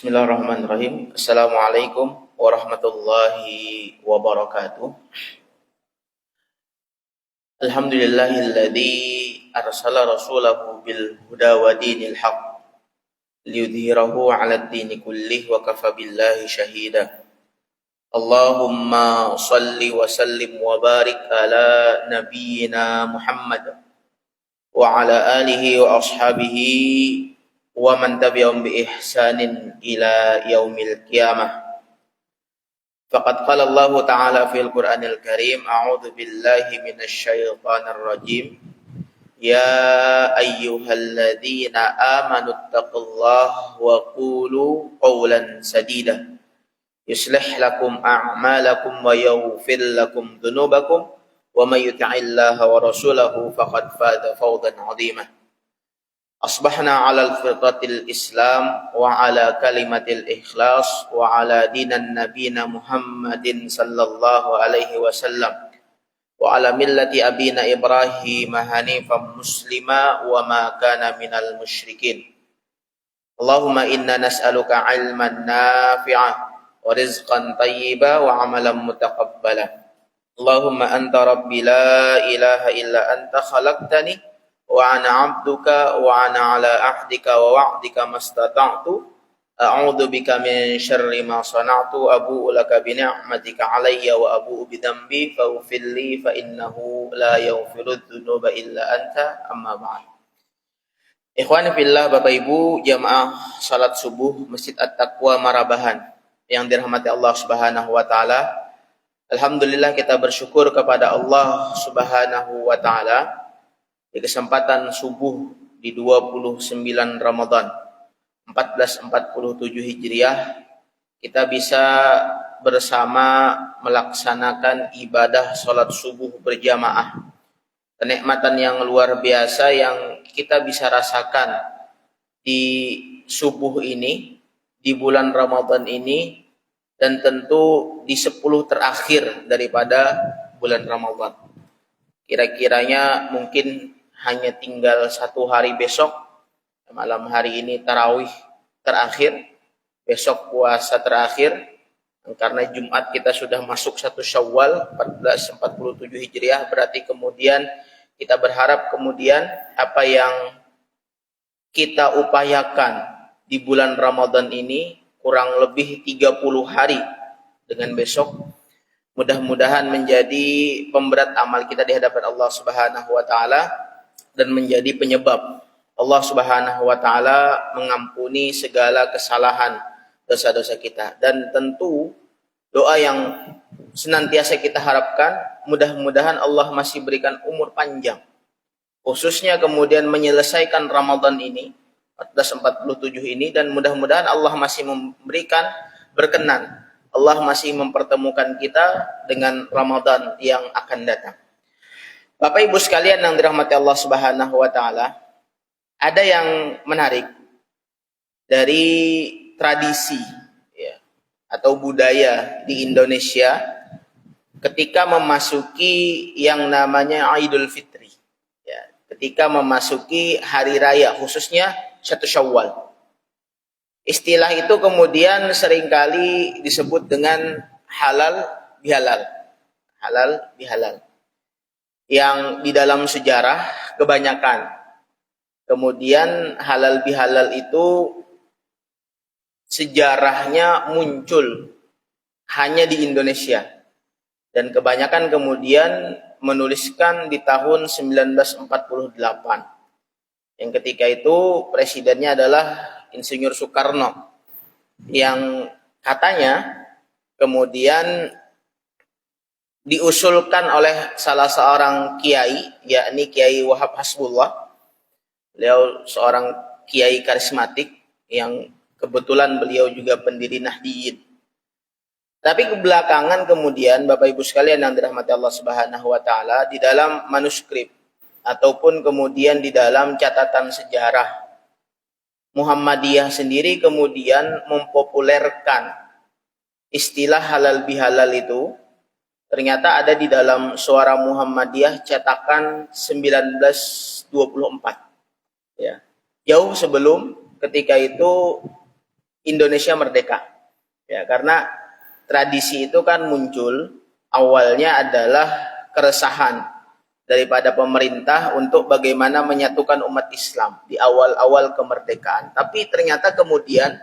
Bismillahirrahmanirrahim. Assalamualaikum warahmatullahi wabarakatuh. Alhamdulillahilladzi arsala rasulahu bil huda wa dinil haq liyudhhirahu 'alad dini kullih wa kafa billahi syahida. Allahumma shalli wa sallim wa barik ala nabiyyina Muhammad wa ala alihi wa ashabihi wa man tabi'ahum bi ihsanin ila yaumil qiyamah. Faqad qala Allah Ta'ala fil Qur'anil Karim, a'udzu billahi minasy syaithanir rajim. Ya ayyuhalladzina amanu taqullaha wa qulu qawlan sadida. Yuslih lakum a'malakum wa yaghfir lakum dhunubakum wa may yuti'illaha wa rasulahu faqad faza fawzan 'azima. Asbahna 'alal firqatil Islam wa 'ala kalimatil ikhlas wa 'ala dinan nabiyina Muhammadin sallallahu alaihi wasallam wa 'ala millati abina Ibrahim hanifan muslima wa ma kana minal musyrikin. Allahumma inna nas'aluka 'ilman nafi'ah wa rizqan thayyiba wa 'amalan mutaqabbala. Allahumma anta rabbi la ilaha illa anta khalaqtani wa ana 'abduka wa ana 'ala ahdika wa wa'dika mastata'tu a'udzu bika min syarri ma sana'tu abu'u laka bi ni'matika 'alayya wa abu'u bi dhanbi faghfir li fa innahu la yaghfiru dzunuba illa anta amma ba'd. Ikhwani fillah, Bapak Ibu jamaah salat subuh Masjid At-Taqwa Marabahan yang dirahmati Allah Subhanahu wa taala. Alhamdulillah kita bersyukur kepada Allah Subhanahu wa taala di kesempatan subuh di 29 Ramadan 1447 Hijriah kita bisa bersama melaksanakan ibadah salat subuh berjamaah. Kenikmatan yang luar biasa yang kita bisa rasakan di subuh ini, di bulan Ramadan ini, dan tentu di 10 terakhir daripada bulan Ramadan. Kira-kiranya mungkin hanya tinggal 1 hari besok, malam hari ini tarawih terakhir, besok puasa terakhir, karena Jumat kita sudah masuk 1 Syawal 1447 Hijriah, berarti kemudian kita berharap kemudian apa yang kita upayakan di bulan Ramadan ini kurang lebih 30 hari dengan besok, mudah-mudahan menjadi pemberat amal kita di hadapan Allah Subhanahu wa taala dan menjadi penyebab Allah Subhanahu wa taala mengampuni segala kesalahan dosa-dosa kita. Dan tentu doa yang senantiasa kita harapkan, mudah-mudahan Allah masih berikan umur panjang, khususnya kemudian menyelesaikan Ramadan ini 1447 ini, dan mudah-mudahan Allah masih memberikan berkenan, Allah masih mempertemukan kita dengan Ramadan yang akan datang. Bapak Ibu sekalian yang dirahmati Allah Subhanahu wa taala, ada yang menarik dari tradisi ya, atau budaya di Indonesia ketika memasuki yang namanya Idul Fitri. Ya, ketika memasuki hari raya khususnya 1 Syawal. Istilah itu kemudian seringkali disebut dengan halal bihalal. Halal bihalal. Yang di dalam sejarah kebanyakan kemudian halal bihalal itu sejarahnya muncul hanya di Indonesia, dan kebanyakan kemudian menuliskan di tahun 1948 yang ketika itu presidennya adalah Insinyur Soekarno, yang katanya kemudian diusulkan oleh salah seorang kiai, yakni Kiai Wahab Hasbullah. Beliau seorang kiai karismatik yang kebetulan beliau juga pendiri Nahdiyin. Tapi kebelakangan kemudian Bapak Ibu sekalian yang dirahmati Allah Subhanahu wa taala, di dalam manuskrip ataupun kemudian di dalam catatan sejarah, Muhammadiyah sendiri kemudian mempopulerkan istilah halal bihalal itu. Ternyata ada di dalam Suara Muhammadiyah cetakan 1924. Ya. Jauh sebelum ketika itu Indonesia merdeka. Ya, karena tradisi itu kan muncul awalnya adalah keresahan daripada pemerintah untuk bagaimana menyatukan umat Islam di awal-awal kemerdekaan. Tapi ternyata kemudian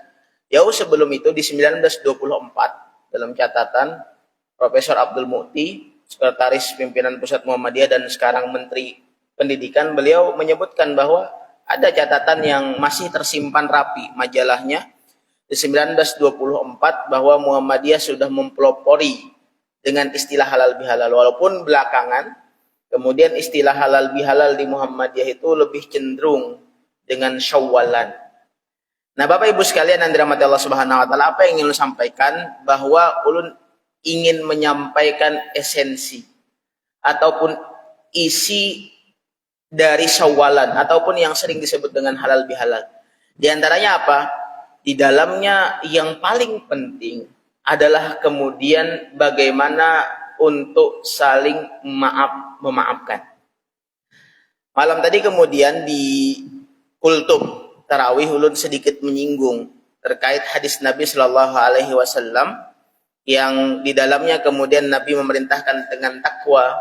jauh sebelum itu di 1924 dalam catatan Profesor Abdul Mukti, Sekretaris Pimpinan Pusat Muhammadiyah dan sekarang Menteri Pendidikan, beliau menyebutkan bahwa ada catatan yang masih tersimpan rapi majalahnya di 1924 bahwa Muhammadiyah sudah mempelopori dengan istilah halal bihalal, walaupun belakangan kemudian istilah halal bihalal di Muhammadiyah itu lebih cenderung dengan syawwalan. Nah, Bapak Ibu sekalian yang dirahmati Allah Subhanahu wa taala, apa yang ingin ulun sampaikan bahwa ulun ingin menyampaikan esensi ataupun isi dari syawwalan ataupun yang sering disebut dengan halal bihalal. Di antaranya apa? Di dalamnya yang paling penting adalah kemudian bagaimana untuk saling memaafkan. Malam tadi kemudian di kultum tarawih ulun sedikit menyinggung terkait hadis Nabi Shallallahu Alaihi Wasallam yang di dalamnya kemudian Nabi memerintahkan dengan takwa,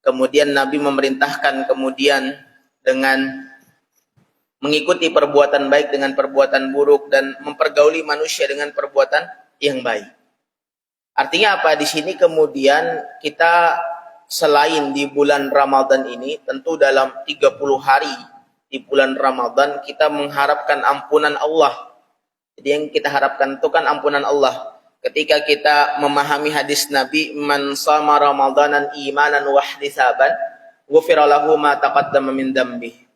kemudian Nabi memerintahkan kemudian dengan mengikuti perbuatan baik dengan perbuatan buruk dan mempergauli manusia dengan perbuatan yang baik. Artinya apa? Di sini kemudian kita selain di bulan Ramadan ini, tentu dalam 30 hari di bulan Ramadan kita mengharapkan ampunan Allah. Jadi yang kita harapkan itu kan ampunan Allah. Ketika kita memahami hadis Nabi, man shama ramadanan imanan wa ihtisaban, ghufira lahu ma taqaddama min dzambi.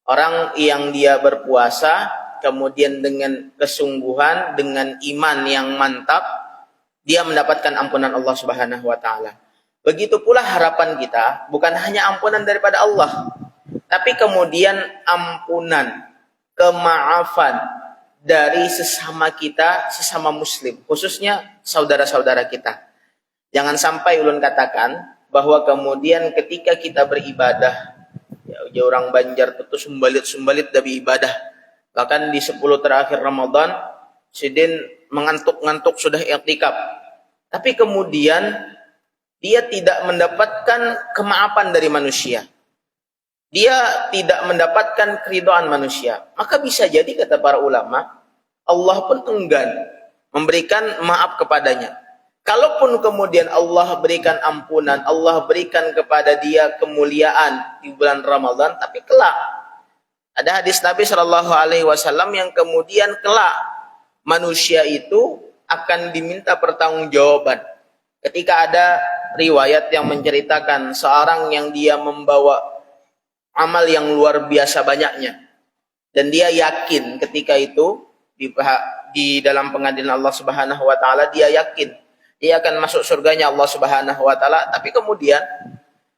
Orang yang dia berpuasa kemudian dengan kesungguhan, dengan iman yang mantap, dia mendapatkan ampunan Allah Subhanahu wa taala. Begitu pula harapan kita, bukan hanya ampunan daripada Allah, tapi kemudian ampunan, kemaafan dari sesama kita, sesama muslim, khususnya saudara-saudara kita. Jangan sampai ulun katakan bahwa kemudian ketika kita beribadah, ya orang Banjar itu sumbalit dari ibadah. Bahkan di 10 terakhir Ramadan, sidin mengantuk-ngantuk sudah i'tikaf. Tapi kemudian dia tidak mendapatkan kemaafan dari manusia. Dia tidak mendapatkan keridhaan manusia. Maka bisa jadi kata para ulama, Allah pun enggan memberikan maaf kepadanya. Kalaupun kemudian Allah berikan ampunan, Allah berikan kepada dia kemuliaan di bulan Ramadan, tapi kelak ada hadis Nabi Shallallahu Alaihi Wasallam yang kemudian kelak manusia itu akan diminta pertanggungjawaban. Ketika ada riwayat yang menceritakan seorang yang dia membawa amal yang luar biasa banyaknya, dan dia yakin ketika itu di dalam pengadilan Allah Subhanahu Wa Taala dia yakin dia akan masuk surganya Allah Subhanahu wa taala, tapi kemudian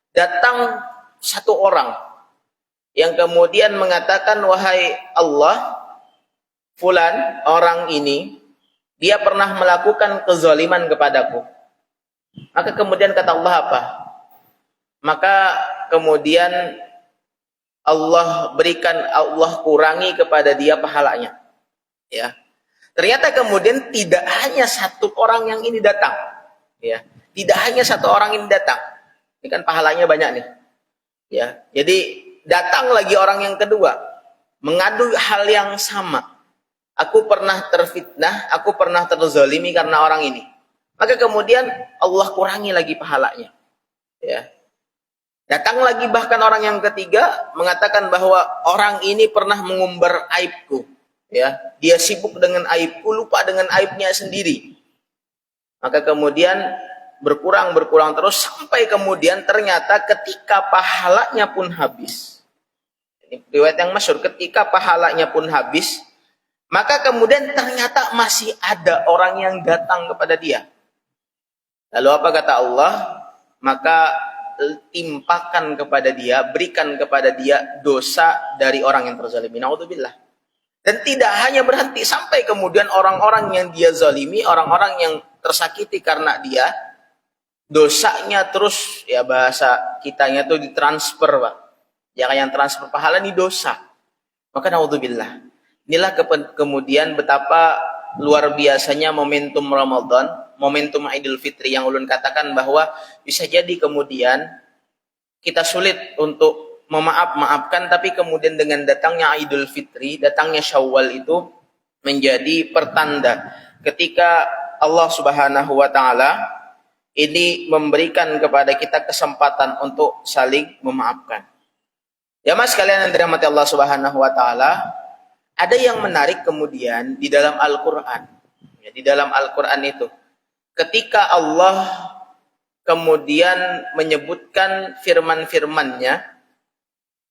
datang satu orang yang kemudian mengatakan, wahai Allah, fulan orang ini dia pernah melakukan kezaliman kepadaku. Maka kemudian kata Allah apa? Maka kemudian Allah kurangi kepada dia pahalanya. Ya. Ternyata kemudian tidak hanya satu orang yang ini datang, ya. Tidak hanya satu orang ini datang. Ini kan pahalanya banyak nih, ya. Jadi datang lagi orang yang kedua, mengadu hal yang sama. Aku pernah terfitnah, aku pernah terzalimi karena orang ini. Maka kemudian Allah kurangi lagi pahalanya, ya. Datang lagi bahkan orang yang ketiga mengatakan bahwa orang ini pernah mengumbar aibku. Ya, dia sibuk dengan aibku, lupa dengan aibnya sendiri. Maka kemudian berkurang terus sampai kemudian ternyata ketika pahalanya pun habis. Ini riwayat yang masyhur, ketika pahalanya pun habis, maka kemudian ternyata masih ada orang yang datang kepada dia. Lalu apa kata Allah? Maka timpakan kepada dia, berikan kepada dia dosa dari orang yang terzalimi. Naudzubillah. Dan tidak hanya berhenti sampai kemudian orang-orang yang dia zalimi, orang-orang yang tersakiti karena dia, dosanya terus, ya bahasa kitanya tuh ditransfer, Pak. Jangan yang transfer pahala ini dosa. Maka naudzubillah. Inilah kemudian betapa luar biasanya momentum Ramadan, momentum Idul Fitri yang ulun katakan bahwa bisa jadi kemudian kita sulit untuk maafkan, tapi kemudian dengan datangnya Idul Fitri, datangnya Syawal itu menjadi pertanda ketika Allah Subhanahu wa taala ini memberikan kepada kita kesempatan untuk saling memaafkan. Ya Mas kalian yang dirahmati Allah Subhanahu wa taala, ada yang menarik kemudian di dalam Al-Qur'an. Ya, di dalam Al-Qur'an itu ketika Allah kemudian menyebutkan firman-firman-Nya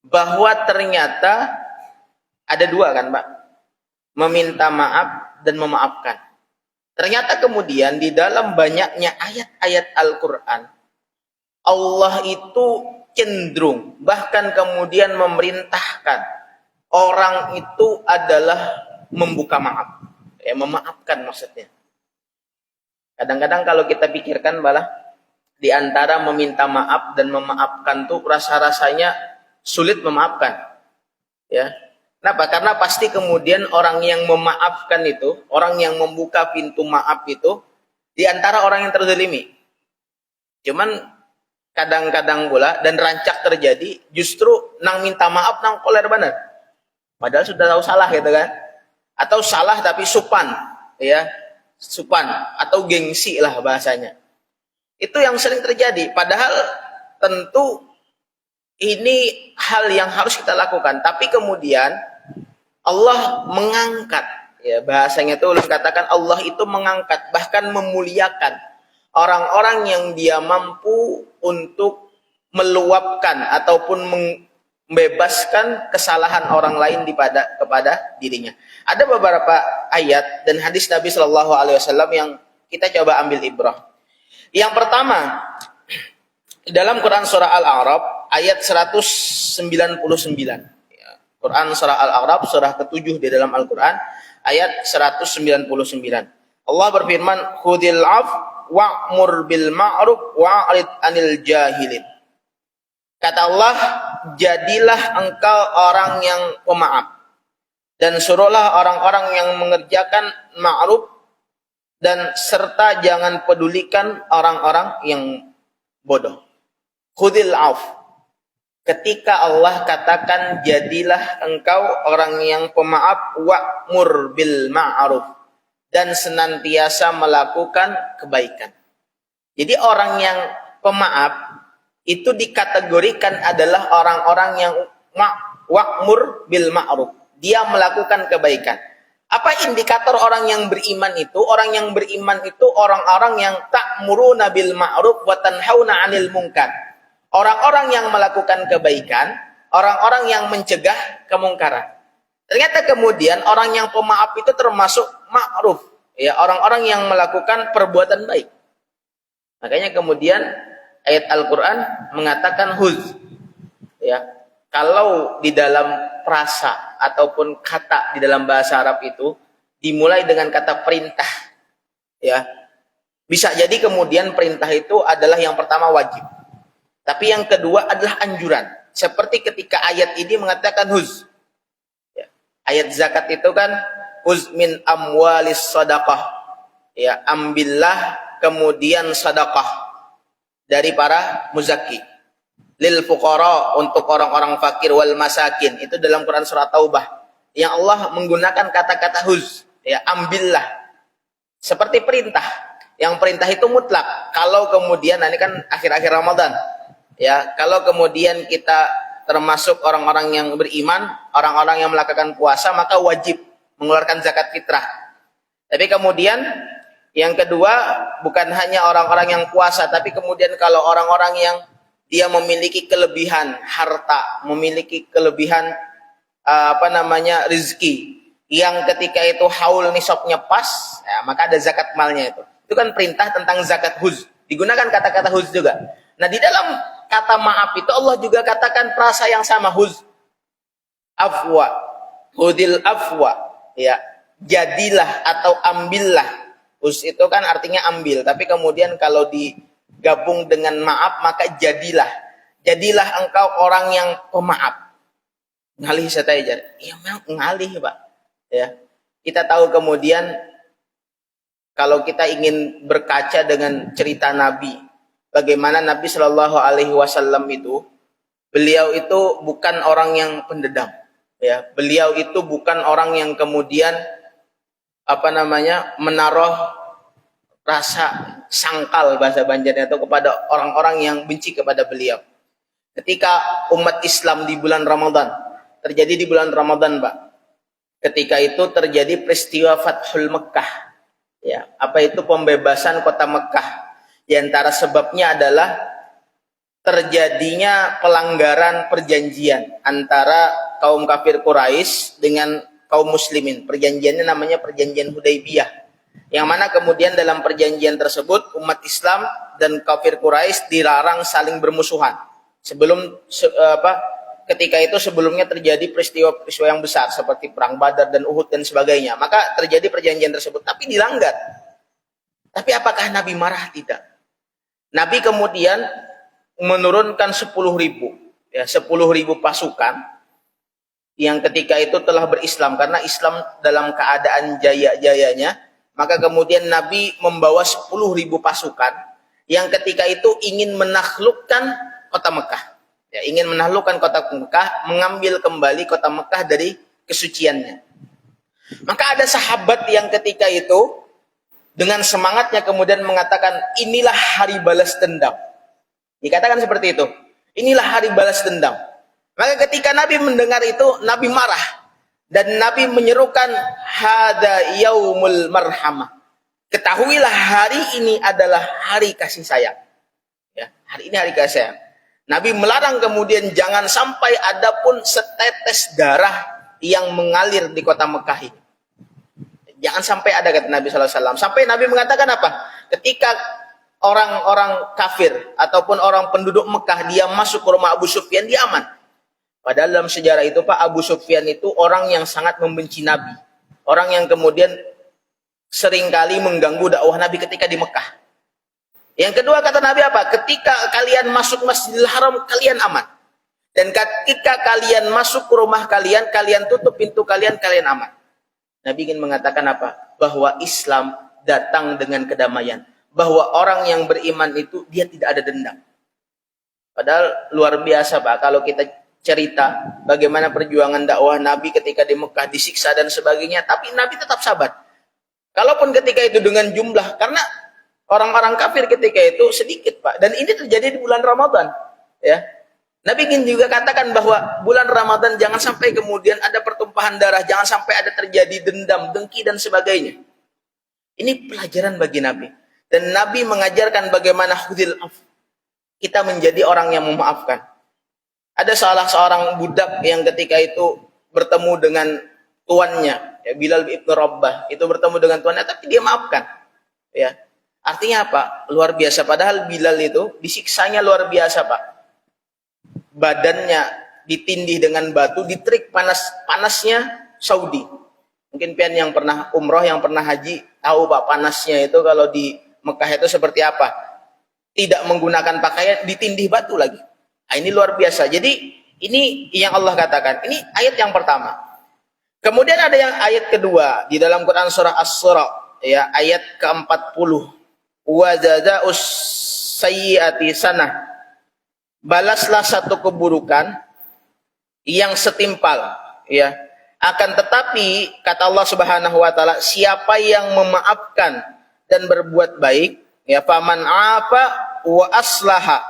bahwa ternyata ada dua kan, Pak? Meminta maaf dan memaafkan. Ternyata kemudian di dalam banyaknya ayat-ayat Al-Qur'an, Allah itu cenderung bahkan kemudian memerintahkan orang itu adalah membuka maaf. Ya, memaafkan maksudnya. Kadang-kadang kalau kita pikirkan malah di antara meminta maaf dan memaafkan tuh rasa-rasanya sulit memaafkan. Ya. Kenapa? Karena pasti kemudian orang yang memaafkan itu, orang yang membuka pintu maaf itu di antara orang yang terzalimi. Cuman kadang-kadang pula dan rancak terjadi justru nang minta maaf nang koler bener. Padahal sudah tahu salah gitu kan. Atau salah tapi supan, ya. Supan atau gengsi lah bahasanya. Itu yang sering terjadi. Padahal tentu ini hal yang harus kita lakukan. Tapi kemudian Allah mengangkat, ya bahasanya itu ulun katakan Allah itu mengangkat, bahkan memuliakan orang-orang yang dia mampu untuk meluapkan ataupun membebaskan kesalahan orang lain kepada dirinya. Ada beberapa ayat dan hadis Nabi Shallallahu Alaihi Wasallam yang kita coba ambil ibrah. Yang pertama dalam Quran surah Al-A'raf ayat 199. Quran surah Al-A'raf surah ke-7 di dalam Al-Quran ayat 199. Allah berfirman, "Khudil af wa'mur bil ma'ruf wa'rid 'anil jahilin." Kata Allah, jadilah engkau orang yang pemaaf dan suruhlah orang-orang yang mengerjakan ma'ruf dan serta jangan pedulikan orang-orang yang bodoh. Khudil auf. Ketika Allah katakan jadilah engkau orang yang pemaaf wa'mur bil ma'ruf dan senantiasa melakukan kebaikan. Jadi orang yang pemaaf itu dikategorikan adalah orang-orang yang wa'mur bil ma'ruf. Dia melakukan kebaikan. Apa indikator orang yang beriman itu? Orang yang beriman itu orang-orang yang ta'muruna bil ma'ruf wa tanhauna 'anil munkar. Orang-orang yang melakukan kebaikan, orang-orang yang mencegah kemungkaran. Ternyata kemudian orang yang pemaaf itu termasuk ma'ruf, ya, orang-orang yang melakukan perbuatan baik. Makanya kemudian ayat Al-Quran mengatakan huz. Ya, kalau di dalam frasa ataupun kata di dalam bahasa Arab itu dimulai dengan kata perintah. Ya, bisa jadi kemudian perintah itu adalah yang pertama wajib. Tapi yang kedua adalah anjuran. Seperti ketika ayat ini mengatakan huz. Ya, ayat zakat itu kan huz min amwalis sadaqah. Ya, ambillah kemudian sedekah dari para muzaki lil fuqara, untuk orang-orang fakir, wal masakin, itu dalam Quran surah Taubah yang Allah menggunakan kata-kata huz, ya, ambillah, seperti perintah. Yang perintah itu mutlak. Kalau kemudian ini kan akhir-akhir Ramadan, ya, kalau kemudian kita termasuk orang-orang yang beriman, orang-orang yang melakukan puasa, maka wajib mengeluarkan zakat fitrah. Tapi kemudian yang kedua, bukan hanya orang-orang yang puasa, tapi kemudian kalau orang-orang yang dia memiliki kelebihan harta, memiliki kelebihan rezeki, yang ketika itu haul nisabnya pas, ya, maka ada zakat malnya itu. Itu kan perintah tentang zakat huz. Digunakan kata-kata huz juga. Nah, di dalam kata maaf itu Allah juga katakan frasa yang sama, huz. Afwa, hudil afwa, ya, jadilah atau ambillah. Huz itu kan artinya ambil, tapi kemudian kalau digabung dengan maaf maka jadilah. Jadilah engkau orang yang pemaaf. Ngalih saya jar. Iya memang ngalih, Pak. Ya. Kita tahu kemudian kalau kita ingin berkaca dengan cerita Nabi, bagaimana Nabi Shallallahu Alaihi Wasallam itu, beliau itu bukan orang yang pendendam, ya. Beliau itu bukan orang yang kemudian menaruh rasa sangkal bahasa Banjarnya itu kepada orang-orang yang benci kepada beliau. Ketika umat Islam di bulan Ramadan, terjadi di bulan Ramadan, Pak. Ketika itu terjadi peristiwa Fathul Mekkah. Ya, apa itu pembebasan kota Mekkah? Di antara sebabnya adalah terjadinya pelanggaran perjanjian antara kaum kafir Quraisy dengan kaum muslimin. Perjanjiannya namanya perjanjian Hudaybiyah. Yang mana kemudian dalam perjanjian tersebut umat Islam dan kafir Quraisy dilarang saling bermusuhan. Ketika itu sebelumnya terjadi peristiwa yang besar seperti perang Badar dan Uhud dan sebagainya. Maka terjadi perjanjian tersebut, tapi dilanggar. Tapi apakah Nabi marah? Tidak. Nabi kemudian menurunkan 10.000 pasukan yang ketika itu telah berislam, karena Islam dalam keadaan jaya-jayanya. Maka kemudian Nabi membawa 10.000 pasukan yang ketika itu ingin menaklukkan kota Mekah. Ya, ingin menaklukkan kota Mekah, mengambil kembali kota Mekah dari kesuciannya. Maka ada sahabat yang ketika itu dengan semangatnya kemudian mengatakan, inilah hari balas dendam. Dikatakan seperti itu. Inilah hari balas dendam. Maka ketika Nabi mendengar itu, Nabi marah. Dan Nabi menyerukan, hada yaumul marhamah. Ketahuilah hari ini adalah hari kasih sayang. Ya, hari ini hari kasih sayang. Nabi melarang kemudian jangan sampai ada pun setetes darah yang mengalir di kota Mekah ini. Jangan sampai ada, kata Nabi SAW. Sampai Nabi mengatakan apa? Ketika orang-orang kafir ataupun orang penduduk Mekah dia masuk ke rumah Abu Sufyan, dia aman. Padahal dalam sejarah itu Pak, Abu Sufyan itu orang yang sangat membenci Nabi. Orang yang kemudian seringkali mengganggu dakwah Nabi ketika di Mekah. Yang kedua kata Nabi apa? Ketika kalian masuk Masjidil Haram, kalian aman. Dan ketika kalian masuk ke rumah kalian, kalian tutup pintu kalian, kalian aman. Nabi ingin mengatakan apa? Bahwa Islam datang dengan kedamaian. Bahwa orang yang beriman itu, dia tidak ada dendam. Padahal luar biasa Pak, kalau kita cerita bagaimana perjuangan dakwah Nabi ketika di Mekah disiksa dan sebagainya. Tapi Nabi tetap sabar. Kalaupun ketika itu dengan jumlah, karena orang-orang kafir ketika itu sedikit Pak. Dan ini terjadi di bulan Ramadan. Ya, Nabi ingin juga katakan bahwa bulan Ramadan jangan sampai kemudian ada pertumpahan darah. Jangan sampai ada terjadi dendam, dengki dan sebagainya. Ini pelajaran bagi Nabi. Dan Nabi mengajarkan bagaimana hudil af. Kita menjadi orang yang memaafkan. Ada salah seorang budak yang ketika itu bertemu dengan tuannya. Ya, Bilal ibn Rabah. Itu bertemu dengan tuannya tapi dia maafkan. Ya. Artinya apa? Luar biasa. Padahal Bilal itu disiksanya luar biasa Pak. Badannya ditindih dengan batu, diterik panasnya Saudi. Mungkin pian yang pernah umroh, yang pernah haji, tahu Pak panasnya itu kalau di Mekah itu seperti apa. Tidak menggunakan pakaian, ditindih batu lagi. Nah, ini luar biasa. Jadi ini yang Allah katakan. Ini ayat yang pertama. Kemudian ada yang ayat kedua di dalam Quran surah As-Surah, ya, ayat ke-40. Wa jazaa'us sayyi'ati sanah. Balaslah satu keburukan yang setimpal, ya. Akan tetapi kata Allah Subhanahu wa taala, siapa yang memaafkan dan berbuat baik, ya, faman afa wa aslaha.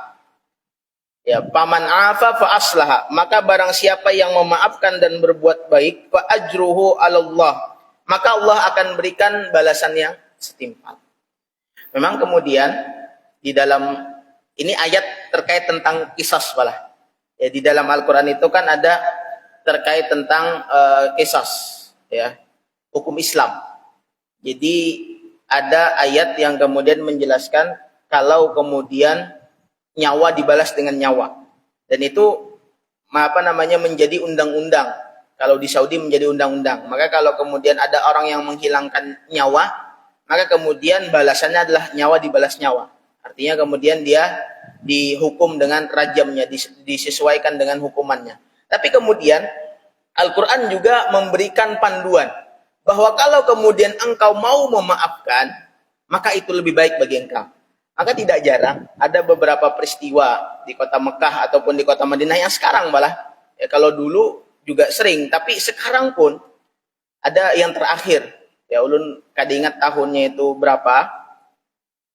Ya, faman afa fa aslaha, maka barang siapa yang memaafkan dan berbuat baik, fa ajruhu 'alallah, maka Allah akan berikan balasan yang setimpal. Memang kemudian di dalam ini ayat terkait tentang qisas malah. Ya, di dalam Al-Qur'an itu kan ada terkait tentang qisas, ya, hukum Islam. Jadi ada ayat yang kemudian menjelaskan kalau kemudian nyawa dibalas dengan nyawa. Dan itu menjadi undang-undang. Kalau di Saudi menjadi undang-undang. Maka kalau kemudian ada orang yang menghilangkan nyawa, maka kemudian balasannya adalah nyawa dibalas nyawa. Artinya kemudian dia dihukum dengan rajamnya, disesuaikan dengan hukumannya. Tapi kemudian Al-Quran juga memberikan panduan bahwa kalau kemudian engkau mau memaafkan, maka itu lebih baik bagi engkau. Maka tidak jarang ada beberapa peristiwa di kota Mekah ataupun di kota Madinah yang sekarang malah, ya kalau dulu juga sering, tapi sekarang pun ada yang terakhir. Ya ulun kada ingat tahunnya itu berapa.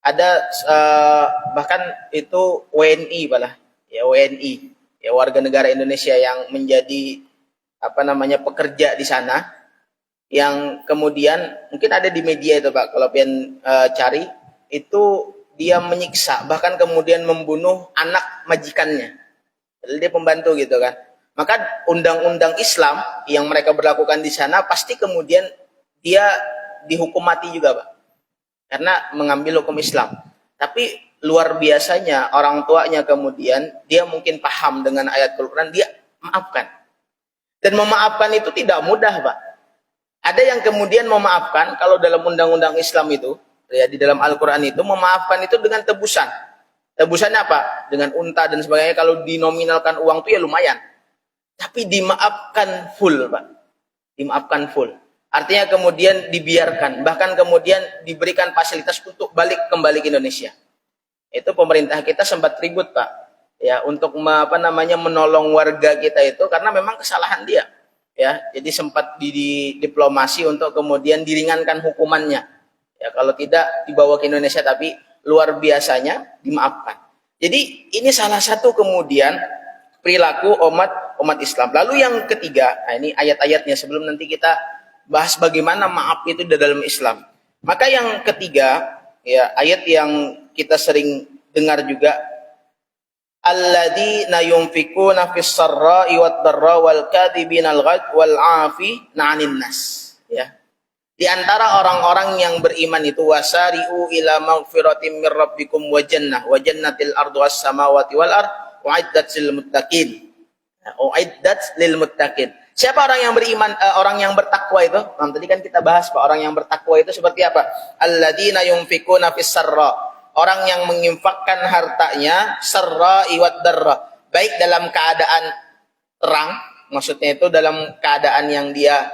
Ada bahkan itu WNI malah, ya WNI, ya warga negara Indonesia yang menjadi pekerja di sana, yang kemudian mungkin ada di media itu Pak, kalau pengen cari, itu dia menyiksa bahkan kemudian membunuh anak majikannya. Jadi dia pembantu gitu kan. Maka undang-undang Islam yang mereka berlakukan di sana pasti kemudian dia dihukum mati juga Pak, karena mengambil hukum Islam. Tapi luar biasanya orang tuanya kemudian dia mungkin paham dengan ayat Al-Quran, dia maafkan. Dan memaafkan itu tidak mudah Pak. Ada yang kemudian memaafkan, kalau dalam undang-undang Islam itu, ya di dalam Al-Quran itu, memaafkan itu dengan tebusan. Tebusannya apa? Dengan unta dan sebagainya. Kalau dinominalkan uang itu ya lumayan. Tapi dimaafkan full Pak. Dimaafkan full. Artinya kemudian dibiarkan, bahkan kemudian diberikan fasilitas untuk balik kembali ke Indonesia. Itu pemerintah kita sempat ribut Pak, ya untuk menolong warga kita itu karena memang kesalahan dia, ya. Jadi sempat diplomasi untuk kemudian diringankan hukumannya. Ya kalau tidak dibawa ke Indonesia, tapi luar biasanya dimaafkan. Jadi ini salah satu kemudian perilaku umat Islam. Lalu yang ketiga, nah ini ayat-ayatnya sebelum nanti kita bahas bagaimana maaf itu di dalam Islam. Maka yang ketiga, ya ayat yang kita sering dengar juga, alladzina yunfikuna fis sarra'i wad dharra wal kadhibinal ghadz wal 'afina 'anil nas. Ya. Di antara orang-orang yang beriman itu wasari'u ila maghfiratin mir rabbikum wa jannatil ardu was samawati wal ard u'iddat lil muttaqin. U'iddat lil muttaqin. Siapa orang yang beriman, orang yang bertakwa itu? Nah, tadi kan kita bahas Pak, orang yang bertakwa itu seperti apa? Alladzina yunfikuna fis sarra. Orang yang menginfakkan hartanya sarra iwad darra. Baik dalam keadaan terang, maksudnya itu dalam keadaan yang dia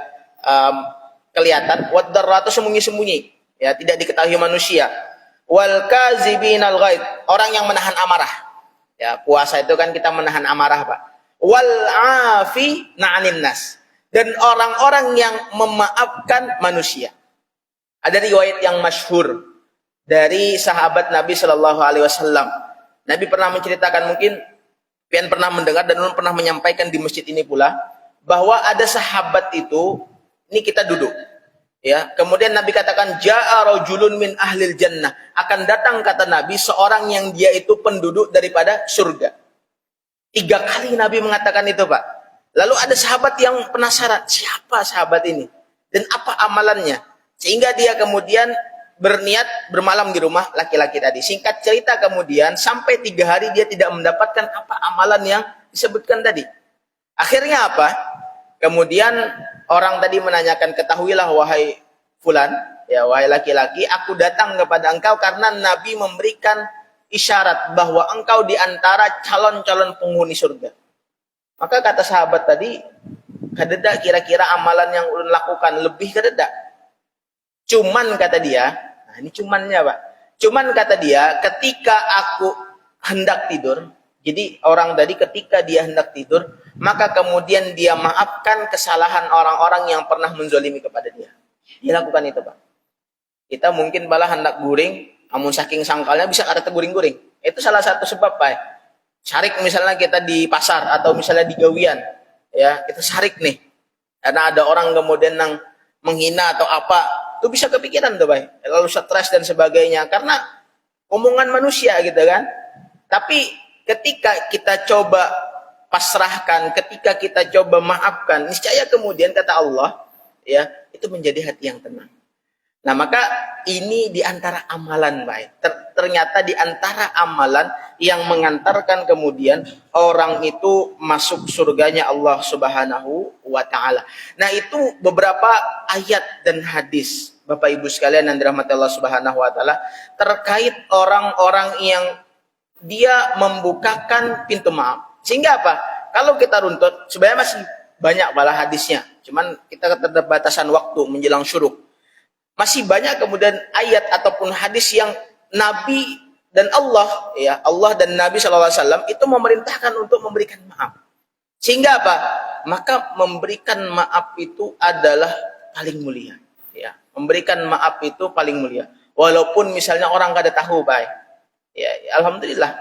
kelihatan, wad darra itu sembunyi-sembunyi, ya tidak diketahui manusia. Wal kazibinal ghaid, orang yang menahan amarah. Ya, puasa itu kan kita menahan amarah, Pak. Wal afi na'anin nas, dan orang-orang yang memaafkan manusia. Ada riwayat yang masyhur dari sahabat Nabi Shallallahu Alaihi Wasallam. Nabi pernah menceritakan, mungkin pian pernah mendengar dan pernah menyampaikan di masjid ini pula, bahwa ada sahabat itu, ini kita duduk, ya. Kemudian Nabi katakan, ja'a rajulun min ahlil jannah, akan datang kata Nabi seorang yang dia itu penduduk daripada surga. 3 kali Nabi mengatakan itu Pak. Lalu ada sahabat yang penasaran, siapa sahabat ini? Dan apa amalannya? Sehingga dia kemudian berniat bermalam di rumah laki-laki tadi. Singkat cerita kemudian, sampai 3 hari dia tidak mendapatkan apa amalan yang disebutkan tadi. Akhirnya apa? Kemudian orang tadi menanyakan, ketahuilah wahai fulan, ya wahai laki-laki, aku datang kepada engkau karena Nabi memberikan isyarat bahwa engkau di antara calon-calon penghuni surga. Maka kata sahabat tadi, kadeda kira-kira amalan yang ulun lakukan lebih kadeda. Cuman kata dia, nah ini cumannya Pak. Cuman kata dia, ketika aku hendak tidur, jadi orang tadi ketika dia hendak tidur, maka kemudian dia maafkan kesalahan orang-orang yang pernah menzolimi kepada dia. Dia lakukan itu Pak. Kita mungkin malah hendak guring, namun saking sangkalnya bisa ada teguring-guring. Itu salah satu sebab Pak. Sarik misalnya kita di pasar atau misalnya di gawian, ya kita sarik nih. Karena ada orang kemudian yang menghina atau apa, itu bisa kepikiran tuh Pak. Lalu stres dan sebagainya karena omongan manusia gitu kan. Tapi ketika kita coba pasrahkan, ketika kita coba maafkan, niscaya kemudian kata Allah, ya itu menjadi hati yang tenang. Nah maka ini diantara amalan baik. Ternyata diantara amalan yang mengantarkan kemudian orang itu masuk surganya Allah Subhanahu wa Ta'ala. Nah itu beberapa ayat dan hadis Bapak Ibu sekalian yang dirahmati Allah Subhanahu wa Ta'ala terkait orang-orang yang dia membukakan pintu maaf. Sehingga apa? Kalau kita runtut sebenarnya masih banyak malah hadisnya. Cuman kita keterbatasan waktu menjelang syuruk. Masih banyak kemudian ayat ataupun hadis yang Nabi dan Allah, ya Allah dan Nabi SAW itu memerintahkan untuk memberikan maaf. Sehingga apa? Maka memberikan maaf itu adalah paling mulia. Ya, memberikan maaf itu paling mulia. Walaupun misalnya orang kada tahu, baik. Ya, alhamdulillah.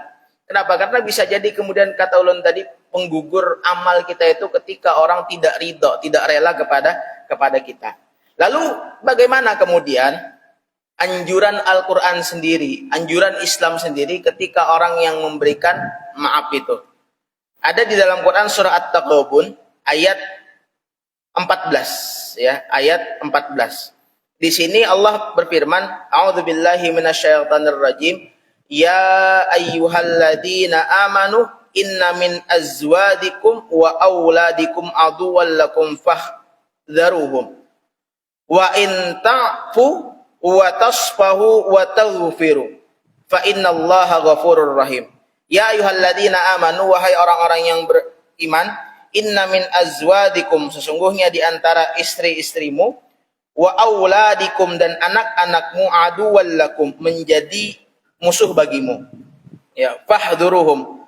Kenapa? Karena bisa jadi kemudian kata ulun tadi penggugur amal kita itu ketika orang tidak ridho, tidak rela kepada kita. Lalu bagaimana kemudian anjuran Al-Quran sendiri, anjuran Islam sendiri ketika orang yang memberikan maaf itu? Ada di dalam Quran surah At-Taghabun ayat 14, ya, ayat 14. Di sini Allah berfirman, A'udzubillahi minasyaitonirrajim. Ya ayyuhalladzina amanu inna min azwadikum wa auladikum aduwwan lakum fahdharuhum wa in ta'fu wa tasfahu wa taghfiru fa innallaha ghafurur rahim. Ya ayyuhalladzina amanu, wahai orang-orang yang beriman, inna min azwadikum, sesungguhnya di antara istri-istrimu, wa auladikum, dan anak-anakmu, aduwwan lakum, menjadi musuh bagimu, ya, fahdhuruhum,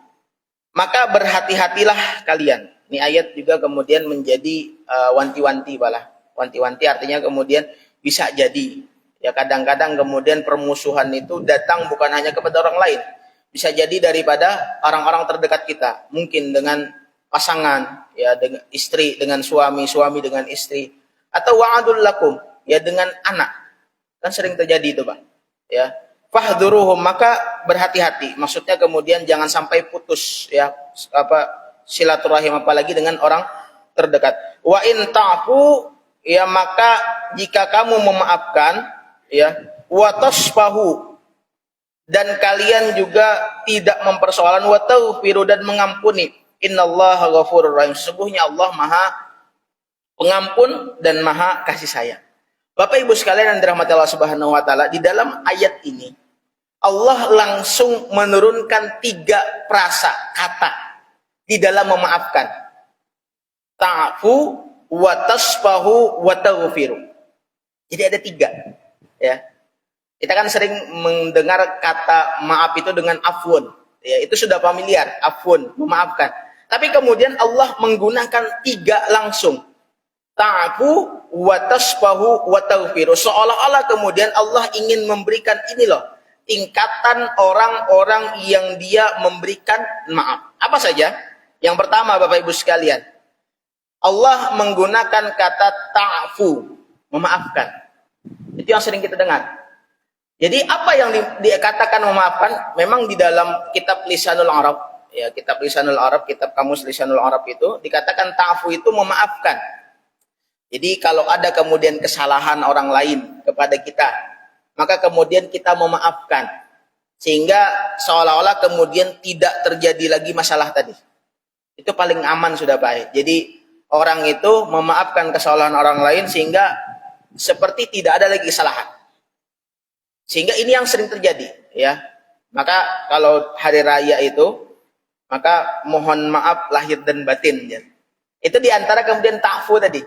maka berhati-hatilah kalian. Ini ayat juga kemudian menjadi wanti-wanti balah. Wanti-wanti artinya kemudian bisa jadi, ya, kadang-kadang kemudian permusuhan itu datang bukan hanya kepada orang lain, bisa jadi daripada orang-orang terdekat kita, mungkin dengan pasangan, ya, dengan istri dengan suami, suami dengan istri, atau wa'adul lakum, ya, dengan anak. Kan sering terjadi itu, Pak, ya. Fahdhuruhum, maka berhati-hati. Maksudnya kemudian jangan sampai putus, ya, silaturahim, apalagi dengan orang terdekat. Wa in ta'fu, ya, maka jika kamu memaafkan, ya, wa tasfahu, dan kalian juga tidak mempersoalan, wa taghfiru, dan mengampuni, innallaha ghafurur rahim, sesungguhnya Allah Maha Pengampun dan Maha Kasih Sayang. Bapak Ibu sekalian yang dirahmati Allah Subhanahu wa taala, di dalam ayat ini Allah langsung menurunkan 3 frasa kata di dalam memaafkan. Ta'fu wa tasfahu wa taghfiru. Jadi ada 3, ya. Kita kan sering mendengar kata maaf itu dengan afun, ya, itu sudah familiar, afun, memaafkan. Tapi kemudian Allah menggunakan 3 langsung. Ta'fu wa tasfahu wa taghfiru. Seolah-olah kemudian Allah ingin memberikan ini loh, tingkatan orang-orang yang dia memberikan maaf. Apa saja? Yang pertama, Bapak Ibu sekalian, Allah menggunakan kata ta'fu, memaafkan. Itu yang sering kita dengar. Jadi apa yang dikatakan memaafkan? Memang di dalam kitab Lisanul Arab, ya, kitab Lisanul Arab, kitab kamus Lisanul Arab itu dikatakan ta'fu itu memaafkan. Jadi kalau ada kemudian kesalahan orang lain kepada kita, maka kemudian kita memaafkan, sehingga seolah-olah kemudian tidak terjadi lagi masalah tadi. Itu paling aman sudah, Pak. Jadi orang itu memaafkan kesalahan orang lain sehingga seperti tidak ada lagi kesalahan. Sehingga ini yang sering terjadi, ya. Maka kalau hari raya itu, maka mohon maaf lahir dan batin, ya. Itu diantara kemudian ta'fu tadi.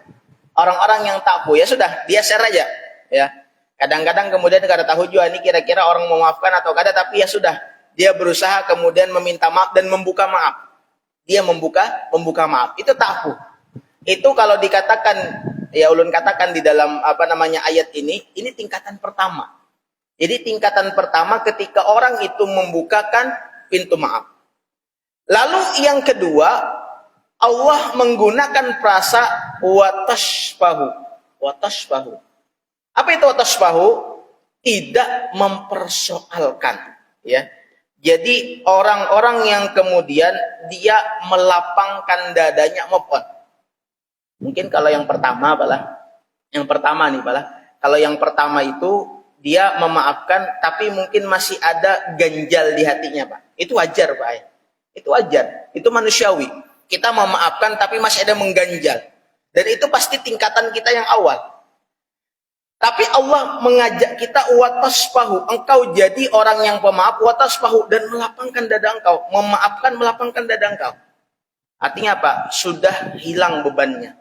Orang-orang yang ta'fu, ya sudah, dia share aja, ya. Kadang-kadang kemudian kada tahu juga ini kira-kira orang memaafkan atau kada, tapi ya sudah, dia berusaha kemudian meminta maaf dan membuka maaf. Dia membuka maaf. Itu ta'fu. Itu kalau dikatakan, ya ulun katakan di dalam ayat ini tingkatan pertama. Jadi tingkatan pertama ketika orang itu membukakan pintu maaf. Lalu yang kedua, Allah menggunakan frasa watashfahu. Watashfahu. Apa itu watashfahu? Tidak mempersoalkan, ya. Jadi orang-orang yang kemudian dia melapangkan dadanya, move on. Mungkin kalau yang pertama, kalau yang pertama itu dia memaafkan tapi mungkin masih ada ganjal di hatinya, Pak. Itu wajar, Pak. Itu wajar. Itu manusiawi. Kita memaafkan tapi masih ada mengganjal. Dan itu pasti tingkatan kita yang awal. Tapi Allah mengajak kita watasfahu, engkau jadi orang yang pemaaf, watasfahu, dan melapangkan dada engkau, memaafkan melapangkan dada engkau. Artinya apa? Sudah hilang bebannya.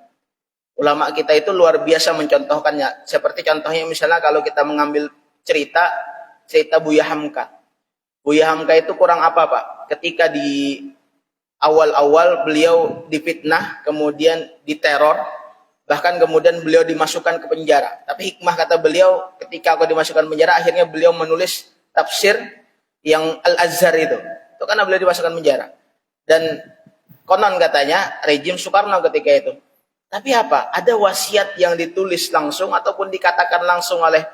Ulama kita itu luar biasa mencontohkannya. Seperti contohnya misalnya kalau kita mengambil cerita Buya Hamka. Buya Hamka itu kurang apa Pak? Ketika di awal-awal beliau difitnah, kemudian diteror, bahkan kemudian beliau dimasukkan ke penjara. Tapi hikmah kata beliau, ketika aku dimasukkan penjara, akhirnya beliau menulis tafsir yang Al-Azhar itu karena beliau dimasukkan penjara. Dan konon katanya rejim Soekarno ketika itu. Tapi apa? Ada wasiat yang ditulis langsung ataupun dikatakan langsung oleh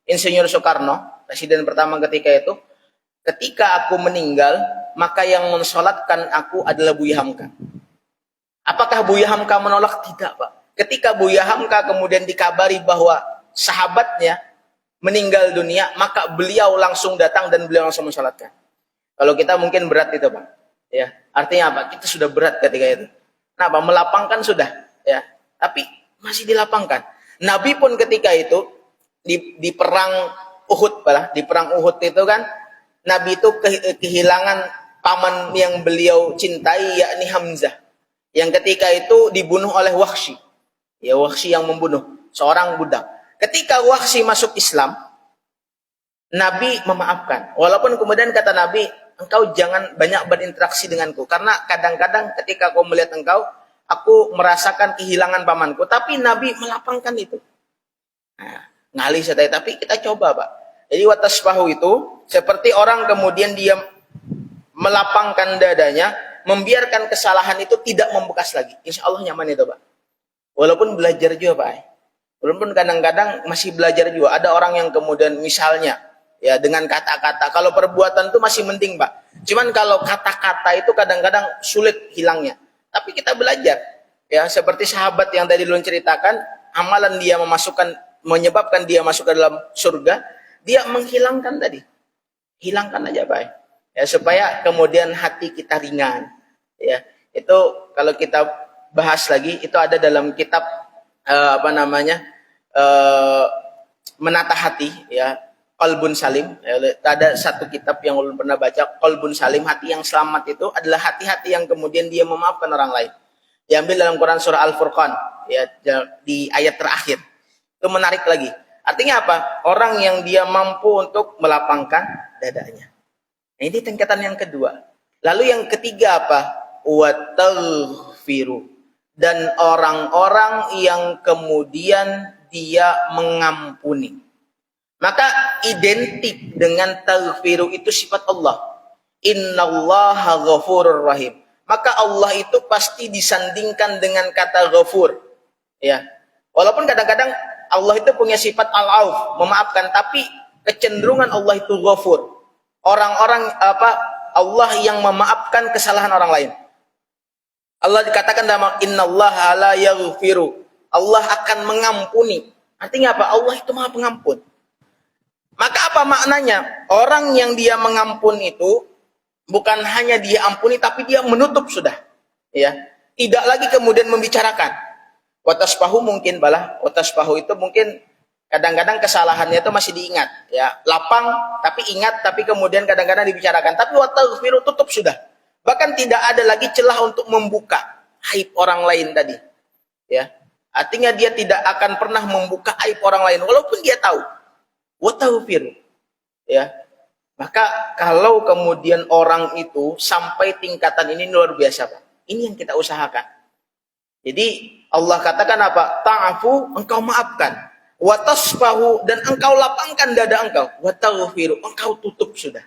Insinyur Soekarno, presiden pertama ketika itu, ketika aku meninggal, maka yang mensolatkan aku adalah Buya Hamka. Apakah Buya Hamka menolak? Tidak, Pak. Ketika Buya Hamka kemudian dikabari bahwa sahabatnya meninggal dunia, maka beliau langsung datang dan beliau langsung mensolatkan. Kalau kita mungkin berat itu, Pak. Ya, artinya apa? Kita sudah berat ketika itu. Kenapa? Melapangkan sudah, ya. Tapi masih dilapangkan. Nabi pun ketika itu di perang Uhud, di perang Uhud itu kan, Nabi itu kehilangan paman yang beliau cintai, yakni Hamzah. Yang ketika itu dibunuh oleh Wahsy. Ya, Wahsy yang membunuh seorang budak. Ketika Wahsy masuk Islam, Nabi memaafkan. Walaupun kemudian kata Nabi, engkau jangan banyak berinteraksi denganku. Karena kadang-kadang ketika aku melihat engkau, aku merasakan kehilangan pamanku. Tapi Nabi melapangkan itu. Nah, ngalih saya, tapi kita coba, Pak. Jadi watasfahu itu seperti orang kemudian dia melapangkan dadanya, membiarkan kesalahan itu tidak membekas lagi. Insya Allah nyaman itu, Pak. Walaupun belajar juga, Pak. Walaupun kadang-kadang masih belajar juga. Ada orang yang kemudian misalnya, ya dengan kata-kata. Kalau perbuatan itu masih mending, Pak. Cuman kalau kata-kata itu kadang-kadang sulit hilangnya. Tapi kita belajar. Ya, seperti sahabat yang tadi dulu ceritakan, amalan dia menyebabkan dia masuk ke dalam surga, dia menghilangkan tadi. Hilangkan aja, Pak. Ya, supaya kemudian hati kita ringan. Ya, itu kalau kita bahas lagi, itu ada dalam kitab menata hati, ya, Qalbun Salim. Ya, ada satu kitab yang ulun pernah baca, Qalbun Salim, hati yang selamat itu adalah hati-hati yang kemudian dia memaafkan orang lain. Diambil dalam Quran surah Al-Furqan, ya, di ayat terakhir. Itu menarik lagi. Artinya apa? Orang yang dia mampu untuk melapangkan dadanya. Nah, ini tingkatan yang kedua. Lalu yang ketiga apa? Wa taghfiru. Dan orang-orang yang kemudian dia mengampuni. Maka identik dengan taghfiru itu sifat Allah. Innallaha ghafurur rahim. Maka Allah itu pasti disandingkan dengan kata ghafur. Ya. Walaupun kadang-kadang Allah itu punya sifat al-auf, memaafkan, tapi kecenderungan Allah itu ghafur. Orang-orang Allah yang memaafkan kesalahan orang lain. Allah dikatakan dalam innallaha la yaghfiru. Allah akan mengampuni. Artinya apa? Allah itu Maha Pengampun. Maka apa maknanya? Orang yang dia mengampun itu bukan hanya dia ampuni, tapi dia menutup sudah. Ya, tidak lagi kemudian membicarakan. Wataspahu mungkin wataspahu itu mungkin kadang-kadang kesalahannya itu masih diingat. Ya, lapang tapi ingat, tapi kemudian kadang-kadang dibicarakan. Tapi wataghfiru tutup sudah. Bahkan tidak ada lagi celah untuk membuka aib orang lain tadi. Ya, artinya dia tidak akan pernah membuka aib orang lain, walaupun dia tahu. Wataghfiru. Ya. Maka kalau kemudian orang itu sampai tingkatan ini luar biasa, Pak. Ini yang kita usahakan. Jadi Allah katakan apa? Ta'afu, engkau maafkan. Watasfahu, dan engkau lapangkan dada engkau. Wataghfiru, engkau tutup sudah.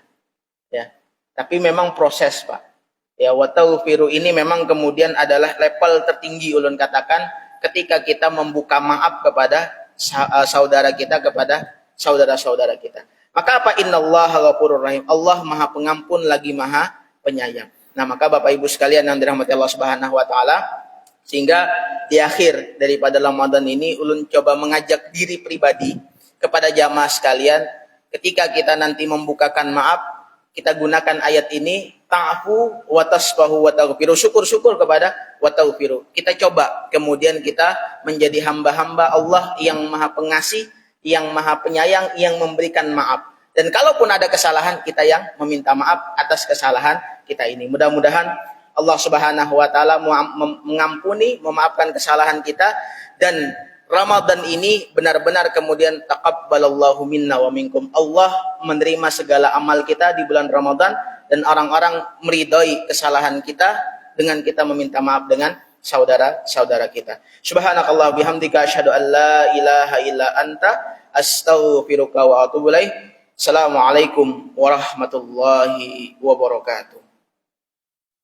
Ya. Tapi memang proses, Pak. Ya, wataghfiru ini memang kemudian adalah level tertinggi ulun katakan ketika kita membuka maaf kepada saudara kita, kepada saudara-saudara kita. Maka apa? Innallaha ghafurur rahim. Allah Maha Pengampun lagi Maha Penyayang. Nah, maka Bapak Ibu sekalian yang dirahmati Allah Subhanahu wa taala, sehingga di akhir daripada Ramadan ini ulun coba mengajak diri pribadi kepada jamaah sekalian, ketika kita nanti membukakan maaf, kita gunakan ayat ini, ta'fu wa tasfahu wa taghfiru. Syukur-syukur kepada wa taghfiru. Kita coba kemudian kita menjadi hamba-hamba Allah yang Maha Pengasih, yang Maha Penyayang, yang memberikan maaf. Dan kalaupun ada kesalahan, kita yang meminta maaf atas kesalahan kita ini. Mudah-mudahan Allah Subhanahu wa taala mengampuni, memaafkan kesalahan kita, dan Ramadan ini benar-benar kemudian taqabbalallahu minna wa minkum. Allah menerima segala amal kita di bulan Ramadan, dan orang-orang meridhai kesalahan kita dengan kita meminta maaf dengan saudara-saudara kita. Subhanakallah bihamdika asyhadu an la ilaha illa anta astaghfiruka wa atubu ilaik. Assalamualaikum warahmatullahi wabarakatuh.